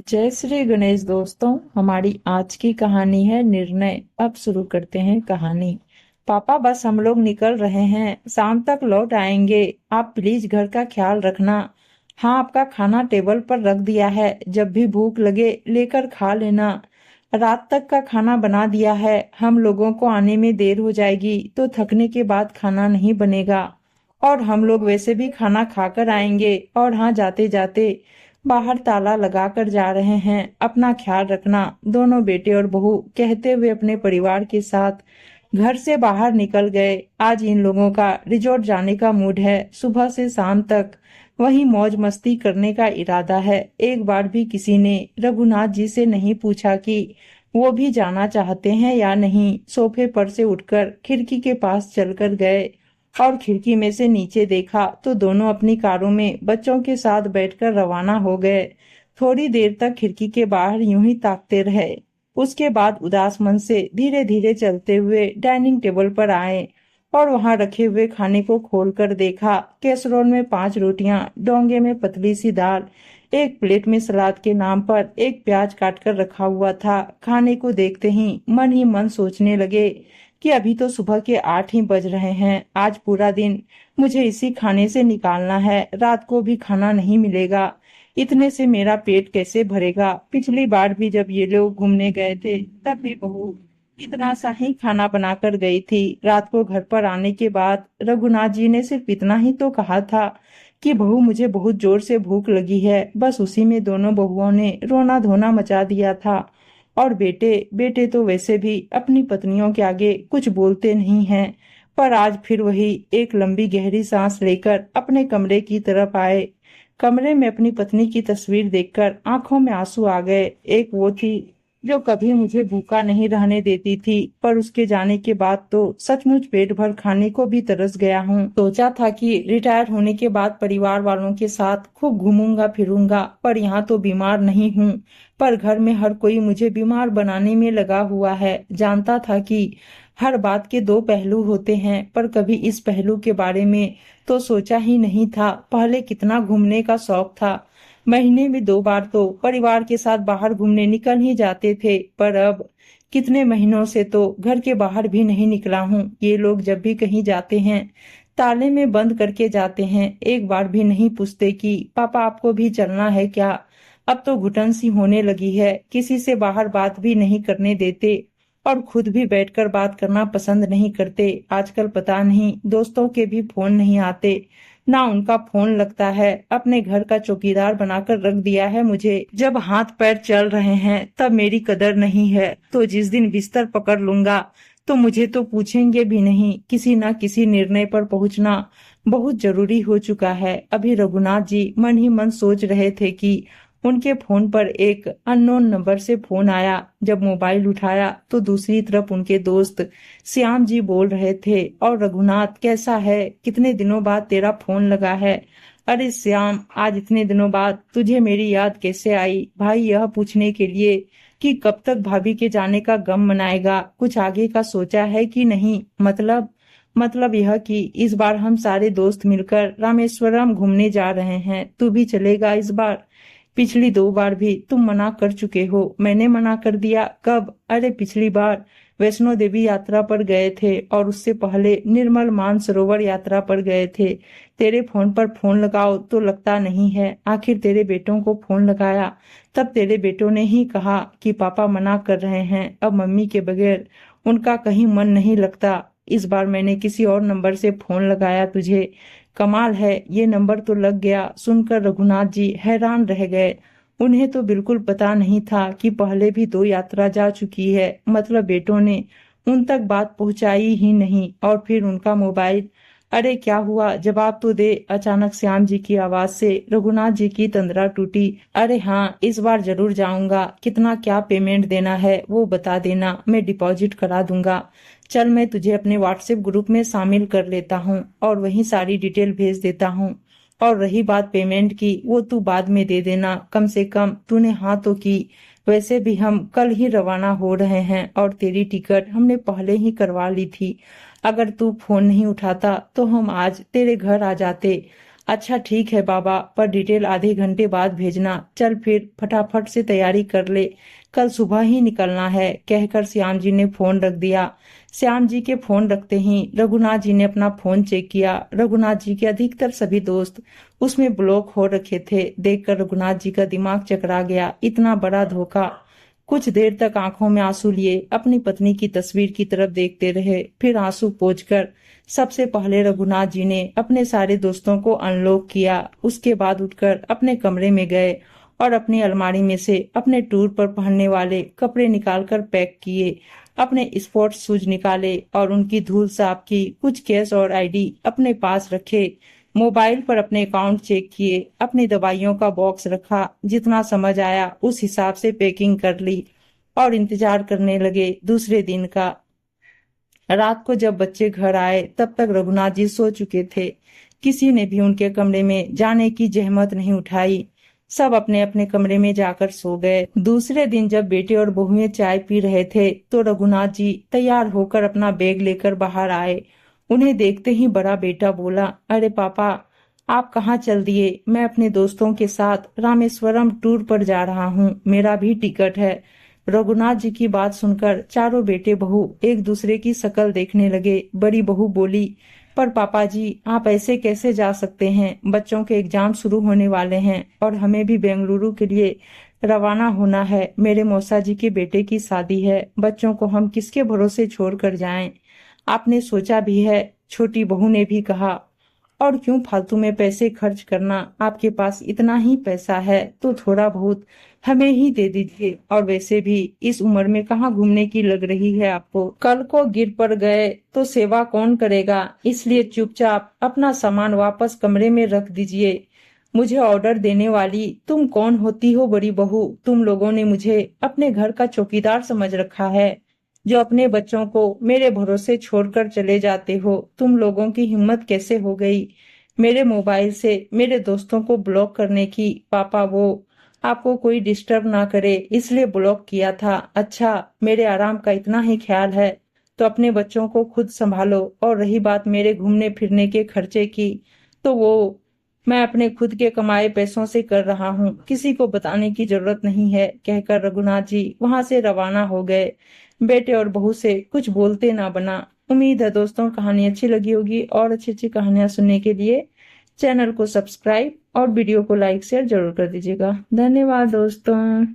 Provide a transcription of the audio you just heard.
जय श्री गणेश दोस्तों। हमारी आज की कहानी है निर्णय। अब शुरू करते हैं कहानी। पापा बस हम लोग निकल रहे हैं, शाम तक लौट आएंगे। आप प्लीज घर का ख्याल रखना। हाँ, आपका खाना टेबल पर रख दिया है, जब भी भूख लगे लेकर खा लेना। रात तक का खाना बना दिया है, हम लोगों को आने में देर हो जाएगी तो थकने के बाद खाना नहीं बनेगा। और हम लोग वैसे भी खाना खाकर आएंगे। और हाँ, जाते जाते बाहर ताला लगा कर जा रहे हैं, अपना ख्याल रखना। दोनों बेटे और बहू कहते हुए अपने परिवार के साथ घर से बाहर निकल गए। आज इन लोगों का रिजॉर्ट जाने का मूड है। सुबह से शाम तक वहीं मौज मस्ती करने का इरादा है। एक बार भी किसी ने रघुनाथ जी से नहीं पूछा कि वो भी जाना चाहते हैं या नहीं। सोफे पर से उठकर खिड़की के पास चलकर गए और खिड़की में से नीचे देखा तो दोनों अपनी कारों में बच्चों के साथ बैठकर रवाना हो गए। थोड़ी देर तक खिड़की के बाहर यूं ही ताकते रहे। उसके बाद उदास मन से धीरे धीरे चलते हुए डाइनिंग टेबल पर आए और वहां रखे हुए खाने को खोलकर देखा। कैसरोल में 5 रोटियां, डोंगे में पतली सी दाल, एक प्लेट में सलाद के नाम पर एक प्याज काटकर रखा हुआ था। खाने को देखते ही मन सोचने लगे कि अभी तो सुबह के 8 ही बज रहे हैं। आज पूरा दिन मुझे इसी खाने से निकालना है, रात को भी खाना नहीं मिलेगा। इतने से मेरा पेट कैसे भरेगा। पिछली बार भी जब ये लोग घूमने गए थे तब भी बहू इतना सा ही खाना बनाकर गई थी। रात को घर पर आने के बाद रघुनाथ जी ने सिर्फ इतना ही तो कहा था कि बहू, मुझे बहुत जोर से भूख लगी है। बस उसी में दोनों बहुओं ने रोना धोना मचा दिया था। और बेटे बेटे तो वैसे भी अपनी पत्नियों के आगे कुछ बोलते नहीं हैं। पर आज फिर वही एक लंबी गहरी सांस लेकर अपने कमरे की तरफ आए। कमरे में अपनी पत्नी की तस्वीर देखकर आंखों में आंसू आ गए। एक वो थी जो कभी मुझे भूखा नहीं रहने देती थी, पर उसके जाने के बाद तो सचमुच पेट भर खाने को भी तरस गया हूँ। सोचा था कि रिटायर होने के बाद परिवार वालों के साथ खूब घूमूंगा फिरूंगा, पर यहाँ तो बीमार नहीं हूँ, पर घर में हर कोई मुझे बीमार बनाने में लगा हुआ है। जानता था कि हर बात के 2 पहलू होते हैं, पर कभी इस पहलू के बारे में तो सोचा ही नहीं था। पहले कितना घूमने का शौक था, महीने में 2 बार तो परिवार के साथ बाहर घूमने निकल ही जाते थे। पर अब कितने महीनों से तो घर के बाहर भी नहीं निकला हूँ। ये लोग जब भी कहीं जाते हैं ताले में बंद करके जाते हैं, एक बार भी नहीं पूछते कि पापा आपको भी चलना है क्या। अब तो घुटन सी होने लगी है, किसी से बाहर बात भी नहीं करने देते और खुद भी बैठकर बात करना पसंद नहीं करते। आजकल पता नहीं दोस्तों के भी फोन नहीं आते, ना उनका फोन लगता है। अपने घर का चौकीदार बनाकर रख दिया है मुझे। जब हाथ पैर चल रहे हैं तब मेरी कदर नहीं है, तो जिस दिन बिस्तर पकड़ लूंगा तो मुझे तो पूछेंगे भी नहीं। किसी न किसी निर्णय पर पहुंचना बहुत जरूरी हो चुका है। अभी रघुनाथ जी मन ही मन सोच रहे थे कि उनके फोन पर एक अननोन नंबर से फोन आया। जब मोबाइल उठाया तो दूसरी तरफ उनके दोस्त श्याम जी बोल रहे थे, और रघुनाथ कैसा है, कितने दिनों बाद तेरा फोन लगा है। अरे श्याम, आज इतने दिनों बाद तुझे मेरी याद कैसे आई? भाई यह पूछने के लिए कि कब तक भाभी के जाने का गम मनाएगा। कुछ आगे का सोचा है कि नहीं? मतलब यह कि इस बार हम सारे दोस्त मिलकर रामेश्वरम घूमने जा रहे हैं। तू भी चलेगा इस बार? पिछली 2 बार भी तुम मना कर चुके हो। मैंने मना कर दिया कब? अरे पिछली बार वैष्णो देवी यात्रा पर गए थे और उससे पहले निर्मल मानसरोवर यात्रा पर गए थे। तेरे फोन पर फोन लगाओ तो लगता नहीं है। आखिर तेरे बेटों को फोन लगाया तब तेरे बेटों ने ही कहा कि पापा मना कर रहे हैं, अब मम्मी के बगैर उनका कहीं मन नहीं लगता। इस बार मैंने किसी और नंबर से फोन लगाया तुझे। कमाल है, ये नंबर तो लग गया। सुनकर रघुनाथ जी हैरान रह गए। उन्हें तो बिल्कुल पता नहीं था कि पहले भी 2 यात्रा जा चुकी है। मतलब बेटों ने उन तक बात पहुंचाई ही नहीं। और फिर उनका मोबाइल। अरे क्या हुआ, जवाब तो दे। अचानक श्याम जी की आवाज से रघुनाथ जी की तंद्रा टूटी। अरे हाँ, इस बार जरूर जाऊंगा। कितना क्या पेमेंट देना है वो बता देना, मैं डिपॉजिट करा दूंगा। चल, मैं तुझे अपने व्हाट्सएप ग्रुप में शामिल कर लेता हूँ और वहीं सारी डिटेल भेज देता हूँ। और रही बात पेमेंट की, वो तू बाद में दे देना। कम से कम तूने हाँ तो की। वैसे भी हम कल ही रवाना हो रहे हैं और तेरी टिकट हमने पहले ही करवा ली थी। अगर तू फोन नहीं उठाता तो हम आज तेरे घर आ जाते। अच्छा ठीक है बाबा, पर डिटेल आधे घंटे बाद भेजना। चल फिर फटाफट से तैयारी कर ले, कल सुबह ही निकलना है, कहकर श्याम जी ने फोन रख दिया। श्याम जी के फोन रखते ही रघुनाथ जी ने अपना फोन चेक किया। रघुनाथ जी के अधिकतर सभी दोस्त उसमें ब्लॉक हो रखे थे। देखकर रघुनाथ जी का दिमाग चकरा गया। इतना बड़ा धोखा। कुछ देर तक आंखों में आंसू लिए अपनी पत्नी की तस्वीर की तरफ देखते रहे। फिर आंसू पोंछकर सबसे पहले रघुनाथ जी ने अपने सारे दोस्तों को अनलॉक किया। उसके बाद उठकर अपने कमरे में गए और अपनी अलमारी में से अपने टूर पर पहनने वाले कपड़े निकालकर पैक किए। अपने स्पोर्ट्स शूज निकाले और उनकी धूल साफ की। कुछ कैश और आईडी अपने पास रखे। मोबाइल पर अपने अकाउंट चेक किए। अपनी दवाइयों का बॉक्स रखा। जितना समझ आया उस हिसाब से पैकिंग कर ली और इंतजार करने लगे दूसरे दिन का। रात को जब बच्चे घर आए तब तक रघुनाथ जी सो चुके थे। किसी ने भी उनके कमरे में जाने की जहमत नहीं उठाई। सब अपने अपने कमरे में जाकर सो गए। दूसरे दिन जब बेटे और बहुएं चाय पी रहे थे तो रघुनाथ जी तैयार होकर अपना बैग लेकर बाहर आए। उन्हें देखते ही बड़ा बेटा बोला, अरे पापा, आप कहाँ चल दिए? मैं अपने दोस्तों के साथ रामेश्वरम टूर पर जा रहा हूँ, मेरा भी टिकट है। रघुनाथ जी की बात सुनकर चारों बेटे बहू एक दूसरे की शक्ल देखने लगे। बड़ी बहू बोली, पर पापा जी, आप ऐसे कैसे जा सकते हैं? बच्चों के एग्जाम शुरू होने वाले हैं और हमें भी बेंगलुरु के लिए रवाना होना है। मेरे मौसा जी के बेटे की शादी है, बच्चों को हम किसके भरोसे छोड़ कर जाएं? आपने सोचा भी है? छोटी बहू ने भी कहा। और क्यों फालतू में पैसे खर्च करना? आपके पास इतना ही पैसा है तो थोड़ा बहुत हमें ही दे दीजिए। और वैसे भी इस उम्र में कहाँ घूमने की लग रही है आपको? कल को गिर पड़ गए तो सेवा कौन करेगा? इसलिए चुपचाप अपना सामान वापस कमरे में रख दीजिए। मुझे ऑर्डर देने वाली तुम कौन होती हो बड़ी बहू? तुम लोगों ने मुझे अपने घर का चौकीदार समझ रखा है, जो अपने बच्चों को मेरे भरोसे छोड़कर चले जाते हो। तुम लोगों की हिम्मत कैसे हो गई मेरे मोबाइल से मेरे दोस्तों को ब्लॉक करने की? पापा, वो आपको कोई डिस्टर्ब ना करे इसलिए ब्लॉक किया था। अच्छा, मेरे आराम का इतना ही ख्याल है तो अपने बच्चों को खुद संभालो। और रही बात मेरे घूमने फिरने के खर्चे की, तो वो मैं अपने खुद के कमाए पैसों से कर रहा हूँ, किसी को बताने की जरूरत नहीं है, कहकर रघुनाथ जी वहां से रवाना हो गए। बेटे और बहू से कुछ बोलते ना बना। उम्मीद है दोस्तों कहानी अच्छी लगी होगी और अच्छी अच्छी कहानियां सुनने के लिए चैनल को सब्सक्राइब और वीडियो को लाइक शेयर जरूर कर दीजिएगा। धन्यवाद दोस्तों।